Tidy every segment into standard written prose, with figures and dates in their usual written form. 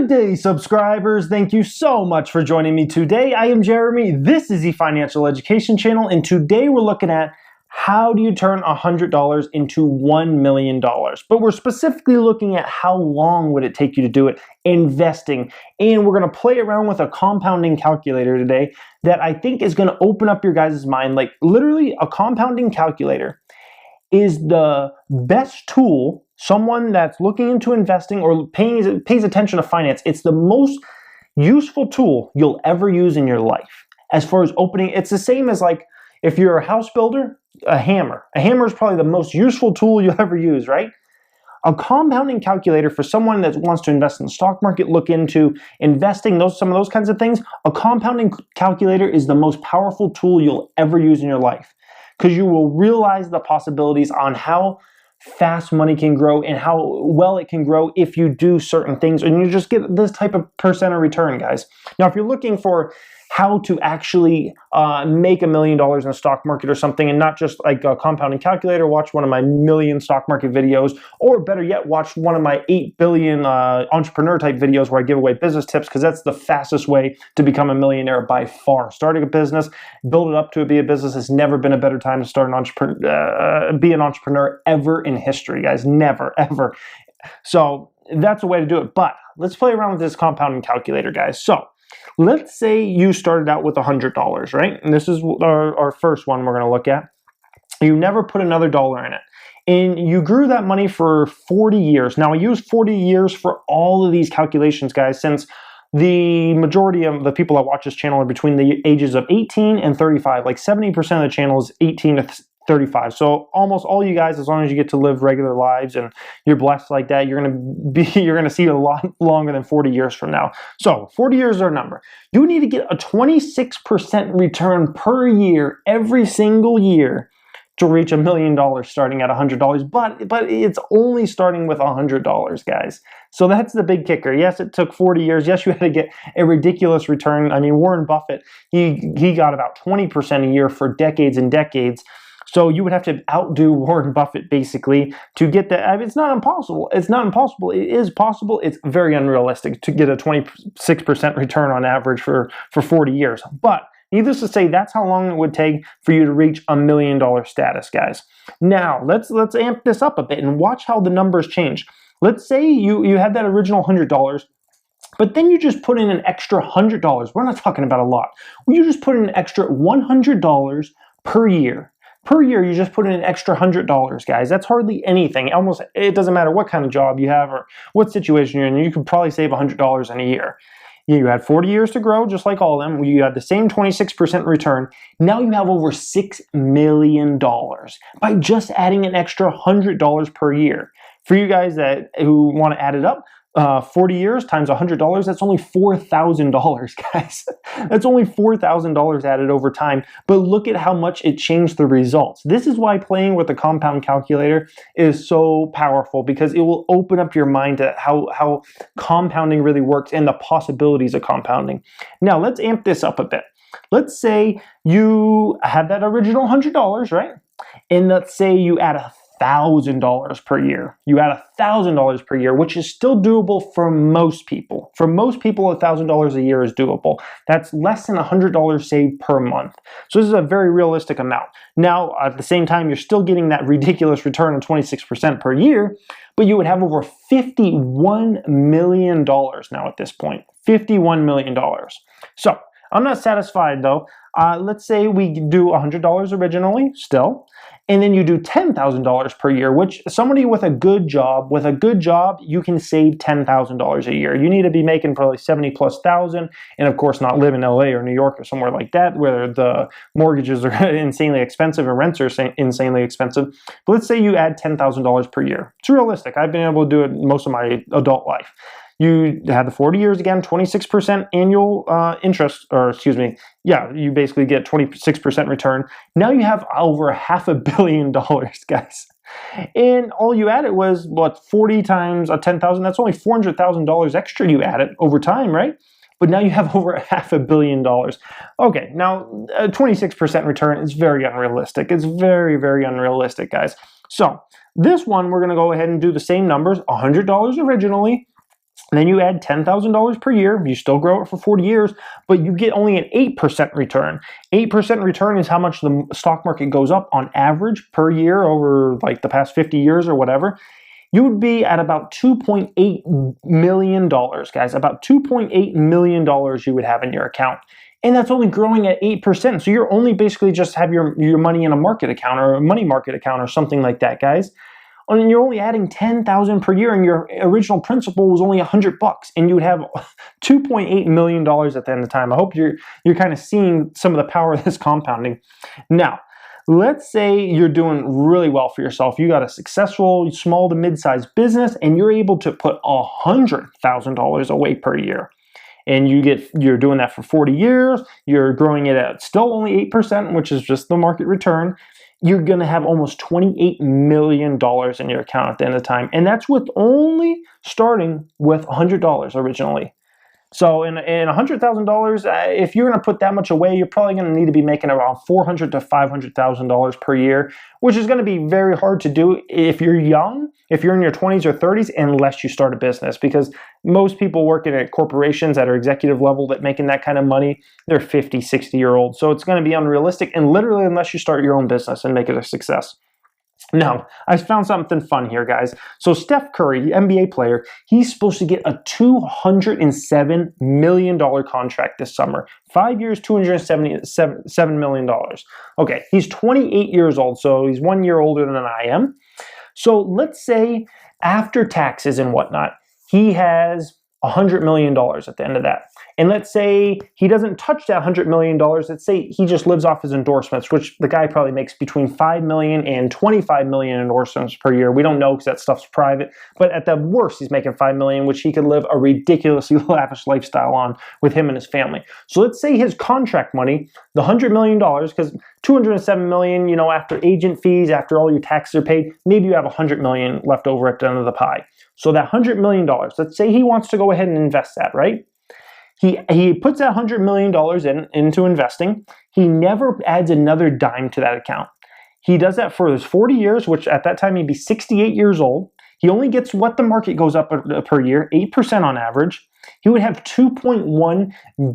Good day, subscribers. Thank you so much for joining me today. I am Jeremy. This is the Financial Education Channel, and today we're looking at how do you turn $100 into $1 million. But we're specifically looking at how long would it take you to do it, investing. And we're going to play around with a compounding calculator today that I think is going to open up your guys' mind. Like literally, a compounding calculator is the best tool. Someone that's looking into investing or pays attention to finance, it's the most useful tool you'll ever use in your life. As far as opening, it's the same as like if you're a house builder, a hammer. A hammer is probably the most useful tool you'll ever use, right? A compounding calculator for someone that wants to invest in the stock market, look into investing, some of those kinds of things, a compounding calculator is the most powerful tool you'll ever use in your life, because you will realize the possibilities on how fast money can grow and how well it can grow if you do certain things, and you just get this type of percent of return, guys. Now, if you're looking for how to actually make $1 million in the stock market or something, and not just like a compounding calculator, watch one of my million stock market videos, or better yet, watch one of my 8 billion entrepreneur type videos where I give away business tips, because that's the fastest way to become a millionaire by far. Starting a business, build it up to be a business. Has never been a better time to start an entrepreneur, be an entrepreneur ever in history, guys. Never, ever. So that's a way to do it. But let's play around with this compounding calculator, guys. So let's say you started out with $100, right? And this is our first one we're going to look at. You never put another dollar in it. And you grew that money for 40 years. Now, I use 40 years for all of these calculations, guys, since the majority of the people that watch this channel are between the ages of 18 and 35. Like 70% of the channel is 18 to 35. So almost all you guys, as long as you get to live regular lives and you're blessed like that, you're gonna see a lot longer than 40 years from now. So 40 years is our number. You need to get a 26% return per year every single year to reach $1 million starting at $100. But it's only starting with $100, guys. So that's the big kicker. Yes, it took 40 years. Yes, you had to get a ridiculous return. I mean, Warren Buffett, he got about 20% a year for decades and decades. So you would have to outdo Warren Buffett basically to get that. I mean, it's not impossible. It's not impossible. It is possible. It's very unrealistic to get a 26% return on average for 40 years. But needless to say, that's how long it would take for you to reach $1 million status, guys. Now, let's amp this up a bit and watch how the numbers change. Let's say you had that original $100, but then you just put in an extra $100. We're not talking about a lot. You just put in an extra $100 per year. Per year, you just put in an extra $100, guys. That's hardly anything. Almost, it doesn't matter what kind of job you have or what situation you're in. You could probably save $100 in a year. You had 40 years to grow, just like all of them. You had the same 26% return. Now you have over $6 million by just adding an extra $100 per year. For you guys who want to add it up, 40 years times $100, that's only $4,000, guys. That's only $4,000 added over time. But look at how much it changed the results. This is why playing with the compound calculator is so powerful, because it will open up your mind to how compounding really works and the possibilities of compounding. Now, let's amp this up a bit. Let's say you had that original $100, right? And let's say you add $1,000 per year. You add $1,000 per year, which is still doable for most people. For most people, $1,000 a year is doable. That's less than $100 saved per month. So this is a very realistic amount. Now, at the same time, you're still getting that ridiculous return of 26% per year, but you would have over $51 million now at this point. $51 million. So I'm not satisfied though. Let's say we do $100 originally still, and then you do $10,000 per year, which somebody with a good job, you can save $10,000 a year. You need to be making probably 70+ thousand, and of course not live in LA or New York or somewhere like that where the mortgages are insanely expensive and rents are insanely expensive. But let's say you add $10,000 per year. It's realistic. I've been able to do it most of my adult life. You had the 40 years again, 26% annual interest, or excuse me, yeah, you basically get 26% return. Now you have over $500 million, guys. And all you added was, what, 40 times 10,000? That's only $400,000 extra you added over time, right? But now you have over $500 million. Okay, now a 26% return is very unrealistic. It's very, very unrealistic, guys. So this one, we're going to go ahead and do the same numbers, $100 originally. And then you add $10,000 per year, you still grow it for 40 years, but you get only an 8% return. 8% return is how much the stock market goes up on average per year over like the past 50 years or whatever. You would be at about $2.8 million, guys. About $2.8 million you would have in your account. And that's only growing at 8%. So you're only basically just have your money in a market account or a money market account or something like that, guys. And you're only adding $10,000 per year, and your original principal was only $100, and you would have $2.8 million at the end of the time. I hope you're kind of seeing some of the power of this compounding. Now, let's say you're doing really well for yourself. You got a successful small to mid-sized business, and you're able to put $100,000 away per year. And you're doing that for 40 years. You're growing it at still only 8%, which is just the market return. You're going to have almost $28 million in your account at the end of the time. And that's with only starting with $100 originally. So in $100,000, if you're going to put that much away, you're probably going to need to be making around $400,000 to $500,000 per year, which is going to be very hard to do if you're young, if you're in your 20s or 30s, unless you start a business. Because most people working at corporations that are executive level that making that kind of money, they're 50, 60-year-olds. So it's going to be unrealistic, and literally unless you start your own business and make it a success. Now, I found something fun here, guys. So Steph Curry, the NBA player, he's supposed to get a $207 million contract this summer. 5 years, $277 million. Okay, he's 28 years old, so he's 1 year older than I am. So let's say after taxes and whatnot, he has $100 million at the end of that. And let's say he doesn't touch that $100 million. Let's say he just lives off his endorsements, which the guy probably makes between $5 million and $25 million endorsements per year. We don't know because that stuff's private. But at the worst, he's making $5 million, which he could live a ridiculously lavish lifestyle on with him and his family. So let's say his contract money, the $100 million, because $207 million, after agent fees, after all your taxes are paid, maybe you have $100 million left over at the end of the pie. So that $100 million, let's say he wants to go ahead and invest that, right? He puts that $100 million into investing. He never adds another dime to that account. He does that for his 40 years, which at that time he'd be 68 years old. He only gets what the market goes up per year, 8% on average. He would have $2.1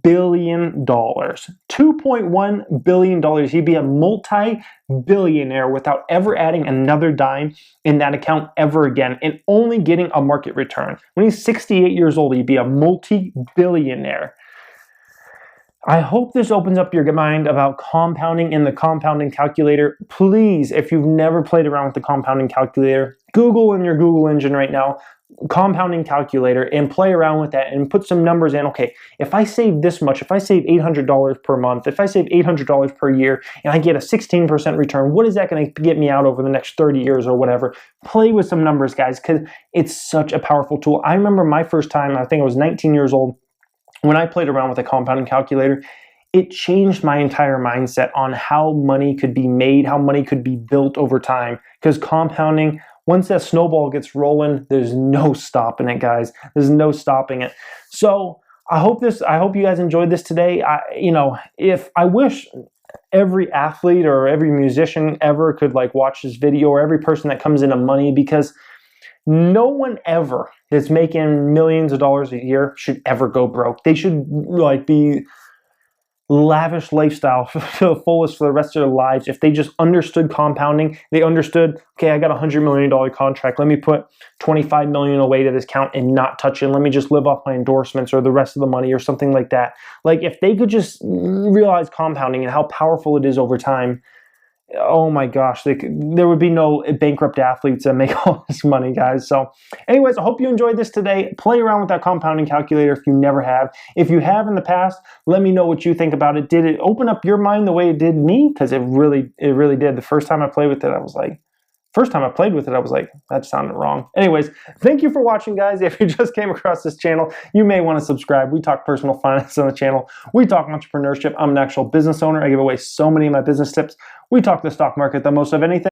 billion. $2.1 billion. He'd be a multi-billionaire without ever adding another dime in that account ever again and only getting a market return. When he's 68 years old, he'd be a multi-billionaire. I hope this opens up your mind about compounding in the compounding calculator. Please, if you've never played around with the compounding calculator, Google in your Google engine right now, compounding calculator, and play around with that and put some numbers in. Okay, if I save this much, if I save $800 per month, if I save $800 per year, and I get a 16% return, what is that going to get me out over the next 30 years or whatever? Play with some numbers, guys, because it's such a powerful tool. I remember my first time, I think I was 19 years old, when I played around with a compounding calculator. It changed my entire mindset on how money could be made, how money could be built over time. Because compounding, once that snowball gets rolling, there's no stopping it, guys. There's no stopping it. So I hope you guys enjoyed this today. I wish every athlete or every musician ever could watch this video, or every person that comes into money, because no one ever that's making millions of dollars a year should ever go broke. They should be lavish lifestyle to the fullest for the rest of their lives. If they just understood compounding, they understood, okay, I got a $100 million contract. Let me put $25 million away to this account and not touch it. Let me just live off my endorsements or the rest of the money or something like that. If they could just realize compounding and how powerful it is over time, oh my gosh, there would be no bankrupt athletes that make all this money, guys. So anyways, I hope you enjoyed this today. Play around with that compounding calculator if you never have. If you have in the past, let me know what you think about it. Did it open up your mind the way it did me? Because it really did. The first time I played with it, I was like, that sounded wrong. Anyways, thank you for watching, guys. If you just came across this channel, you may want to subscribe. We talk personal finance on the channel. We talk entrepreneurship. I'm an actual business owner. I give away so many of my business tips. We talk the stock market the most of anything.